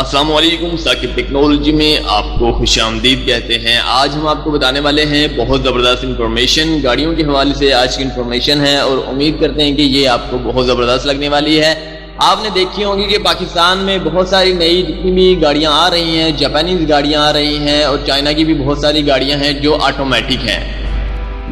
السلام علیکم، ثاقب ٹیکنالوجی میں آپ کو خوش آمدید کہتے ہیں۔ آج ہم آپ کو بتانے والے ہیں بہت زبردست انفارمیشن گاڑیوں کے حوالے سے آج کی انفارمیشن ہے، اور امید کرتے ہیں کہ یہ آپ کو بہت زبردست لگنے والی ہے۔ آپ نے دیکھی ہوگی کہ پاکستان میں بہت ساری نئی جتنی بھی گاڑیاں آ رہی ہیں، جاپانیز گاڑیاں آ رہی ہیں اور چائنا کی بھی بہت ساری گاڑیاں ہیں جو آٹومیٹک ہیں۔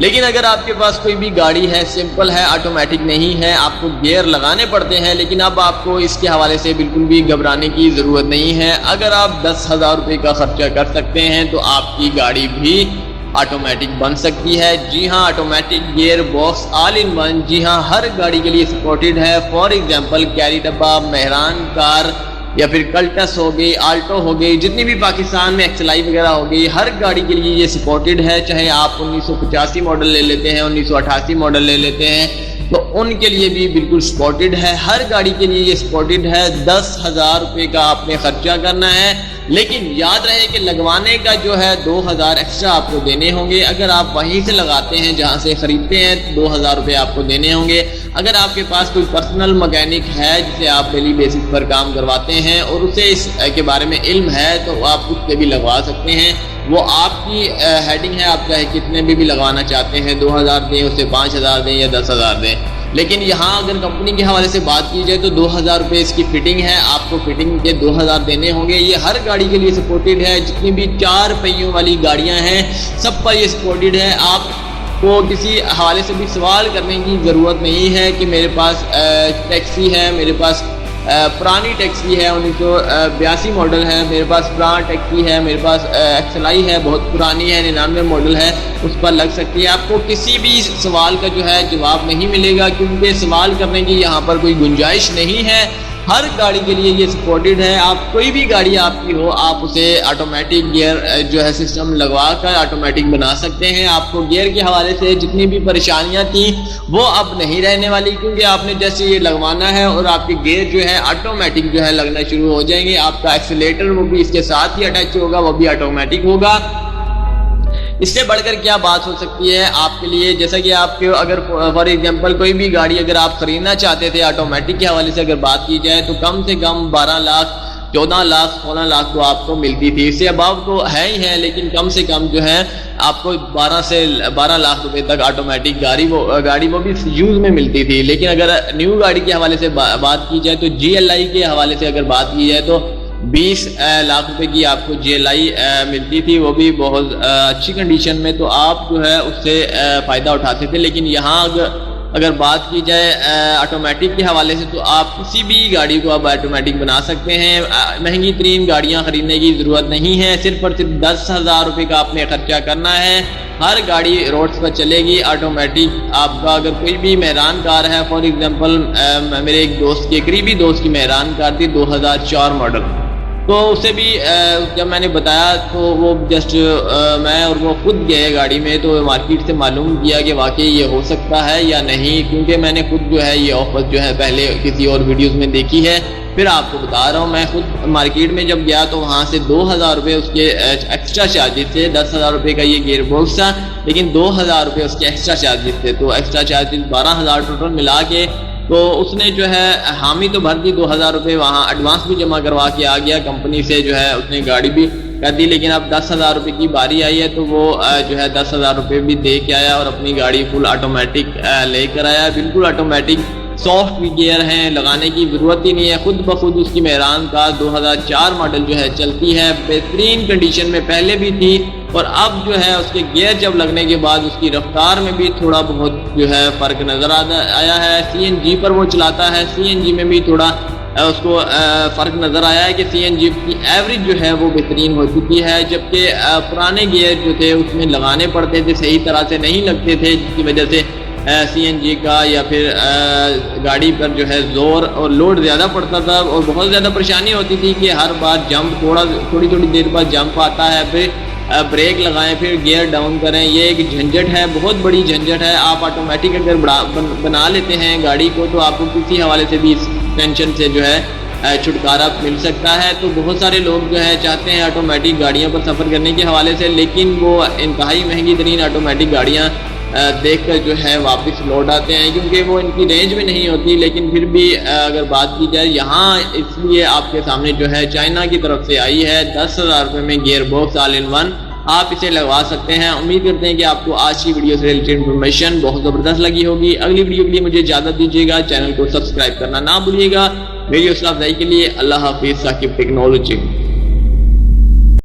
لیکن اگر آپ کے پاس کوئی بھی گاڑی ہے، سمپل ہے، آٹومیٹک نہیں ہے، آپ کو گیئر لگانے پڑتے ہیں، لیکن اب آپ کو اس کے حوالے سے بالکل بھی گھبرانے کی ضرورت نہیں ہے۔ اگر آپ 10,000 روپے کا خرچہ کر سکتے ہیں تو آپ کی گاڑی بھی آٹومیٹک بن سکتی ہے۔ جی ہاں، automatic gear box all in one, جی ہاں، ہر گاڑی کے لیے سپورٹڈ ہے۔ فار ایگزامپل کیری ڈبہ، مہران کار یا پھر کلٹس ہو گئی، آلٹو ہو گئی، جتنی بھی پاکستان میں ایکسلائی وغیرہ ہو گئی، ہر گاڑی کے لیے یہ سپورٹڈ ہے۔ چاہے آپ 1985 ماڈل لے لیتے ہیں، 1988 ماڈل لے لیتے ہیں، تو ان کے لیے بھی بالکل سپورٹڈ ہے۔ ہر گاڑی کے لیے یہ سپورٹڈ ہے۔ 10,000 روپے کا آپ نے خرچہ کرنا ہے، لیکن یاد رہے کہ لگوانے کا جو ہے 2,000 ایکسٹرا آپ کو دینے ہوں گے۔ اگر آپ وہیں سے لگاتے ہیں جہاں سے خریدتے ہیں، 2,000 روپے آپ کو دینے ہوں گے۔ اگر آپ کے پاس کوئی پرسنل مکینک ہے جسے آپ ڈیلی بیسس پر کام کرواتے ہیں اور اسے اس کے بارے میں علم ہے، تو آپ اس سے بھی لگوا سکتے ہیں۔ وہ آپ کی ہیڈنگ ہے، آپ چاہے کتنے بھی لگوانا چاہتے ہیں، 2,000 دیں، اسے 5,000 دیں یا 10,000 دیں۔ لیکن یہاں اگر کمپنی کے حوالے سے بات کی جائے تو 2,000 روپے اس کی فٹنگ ہے، آپ کو فٹنگ کے 2,000 دینے ہوں گے۔ یہ ہر گاڑی کے لیے سپورٹڈ ہے، جتنی بھی 4 پہیوں والی گاڑیاں ہیں سب پر یہ سپورٹڈ ہے۔ آپ کو کسی حوالے سے بھی سوال کرنے کی ضرورت نہیں ہے کہ میرے پاس ٹیکسی ہے، میرے پاس پرانی ٹیکسی ہے، 1982 ماڈل ہے، میرے پاس پران ٹیکسی ہے، میرے پاس ایکسلائی ہے، بہت پرانی ہے، 99 ماڈل ہے، اس پر لگ سکتی ہے۔ آپ کو کسی بھی سوال کا جو ہے جواب نہیں ملے گا، کیونکہ سوال کرنے کی یہاں پر کوئی گنجائش نہیں ہے۔ ہر گاڑی کے لیے یہ سپورٹڈ ہے۔ آپ کوئی بھی گاڑی آپ کی ہو، آپ اسے آٹومیٹک گیئر جو ہے سسٹم لگوا کر آٹومیٹک بنا سکتے ہیں۔ آپ کو گیئر کے حوالے سے جتنی بھی پریشانیاں تھیں وہ اب نہیں رہنے والی، کیونکہ آپ نے جیسے یہ لگوانا ہے اور آپ کے گیئر جو ہے آٹومیٹک جو ہے لگنا شروع ہو جائیں گے۔ آپ کا ایکسیلیٹر وہ بھی اس کے ساتھ ہی اٹیچ ہوگا، وہ بھی آٹومیٹک ہوگا۔ اس سے بڑھ کر کیا بات ہو سکتی ہے آپ کے لیے، جیسا کہ آپ کے اگر فار ایگزامپل کوئی بھی گاڑی اگر آپ خریدنا چاہتے تھے آٹومیٹک کے حوالے سے اگر بات کی جائے تو کم سے کم 12 لاکھ 14 لاکھ 16 لاکھ تو آپ کو ملتی تھی۔ اس سے ابو تو ہے ہی ہے، لیکن کم سے کم جو ہے آپ کو 12 لاکھ روپے تک آٹومیٹک گاڑی وہ بھی یوز میں ملتی تھی۔ لیکن اگر نیو گاڑی کے حوالے سے بات کی جائے تو جی ایل آئی کے حوالے سے اگر بات کی جائے تو 20 لاکھ روپے کی آپ کو جی ایل آئی ملتی تھی، وہ بھی بہت اچھی کنڈیشن میں، تو آپ جو ہے اس سے فائدہ اٹھاتے تھے۔ لیکن یہاں اگر بات کی جائے آٹومیٹک کے حوالے سے تو آپ کسی بھی گاڑی کو اب آٹومیٹک بنا سکتے ہیں۔ مہنگی ترین گاڑیاں خریدنے کی ضرورت نہیں ہے، صرف اور صرف 10,000 روپے کا آپ نے خرچہ کرنا ہے۔ ہر گاڑی روڈز پر چلے گی آٹومیٹک۔ آپ کا اگر کوئی بھی مہران کار ہے، فار ایگزامپل میرے ایک دوست کی قریبی دوست کی مہران کار تھی 2004 ماڈل، تو اسے بھی جب میں نے بتایا تو وہ جسٹ میں اور وہ خود گئے گاڑی میں، تو مارکیٹ سے معلوم کیا کہ واقعی یہ ہو سکتا ہے یا نہیں، کیونکہ میں نے خود جو ہے یہ آفر جو ہے پہلے کسی اور ویڈیوز میں دیکھی ہے، پھر آپ کو بتا رہا ہوں۔ میں خود مارکیٹ میں جب گیا تو وہاں سے 2,000 روپے اس کے ایکسٹرا چارجز تھے۔ 10,000 روپے کا یہ گیئر باکس تھا، لیکن 2,000 روپے اس کے ایکسٹرا چارجز تھے، تو ایکسٹرا چارجز 12,000 ٹوٹل ملا کے، تو اس نے جو ہے حامی تو بھر دی 2,000 روپے، وہاں ایڈوانس بھی جمع کروا کے آ گیا، کمپنی سے جو ہے اس نے گاڑی بھی کر دی۔ لیکن اب 10,000 روپے کی باری آئی ہے تو وہ جو ہے 10,000 روپے بھی دے کے آیا اور اپنی گاڑی فل آٹومیٹک لے کر آیا۔ بالکل آٹومیٹک سافٹ گیئر ہیں، لگانے کی ضرورت ہی نہیں ہے، خود بخود اس کی مہران کا 2004 ماڈل جو ہے چلتی ہے، بہترین کنڈیشن میں پہلے بھی تھی، اور اب جو ہے اس کے گیئر جب لگنے کے بعد اس کی رفتار میں بھی تھوڑا بہت جو ہے فرق نظر آیا ہے۔ سی این جی پر وہ چلاتا ہے، سی این جی میں بھی تھوڑا اس کو فرق نظر آیا ہے کہ سی این جی کی ایوریج جو ہے وہ بہترین ہو چکی ہے، جبکہ پرانے گیئر جو تھے اس میں لگانے پڑتے تھے، صحیح طرح سے نہیں لگتے تھے، جس کی وجہ سے سی این جی کا یا پھر گاڑی پر جو ہے زور اور لوڈ زیادہ پڑتا تھا، اور بہت زیادہ پریشانی ہوتی تھی کہ ہر بار جمپ تھوڑی دیر بعد جمپ آتا ہے، پھر بریک لگائیں، پھر گیئر ڈاؤن کریں، یہ ایک جھنجٹ ہے، بہت بڑی جھنجٹ ہے۔ آپ آٹومیٹک اگر بنا لیتے ہیں گاڑی کو تو آپ کو کسی حوالے سے بھی اس ٹینشن سے جو ہے چھٹکارا مل سکتا ہے۔ تو بہت سارے لوگ جو ہے چاہتے ہیں آٹومیٹک گاڑیوں پر سفر کرنے کے حوالے سے، لیکن وہ انتہائی مہنگی ترین آٹومیٹک گاڑیاں دیکھ کر جو ہے واپس لوٹ آتے ہیں، کیونکہ وہ ان کی رینج میں نہیں ہوتی. لیکن پھر بھی اگر بات کی جائے یہاں اس لیے آپ کے سامنے جو ہے چائنا کی طرف سے آئی ہے 10,000 روپے میں gear box all in one. آپ اسے لگوا سکتے ہیں. امید کرتے ہیں کہ آپ کو آج کی ویڈیو سے ریلیٹڈ انفارمیشن بہت زبردست لگی ہوگی. اگلی ویڈیو کے لیے مجھے اجازت دیجیے گا. چینل کو سبسکرائب کرنا نہ بھولیے گا. میری حوصلہ افزائی کے لیے اللہ حافظ. ثاقب ٹیکنالوجی.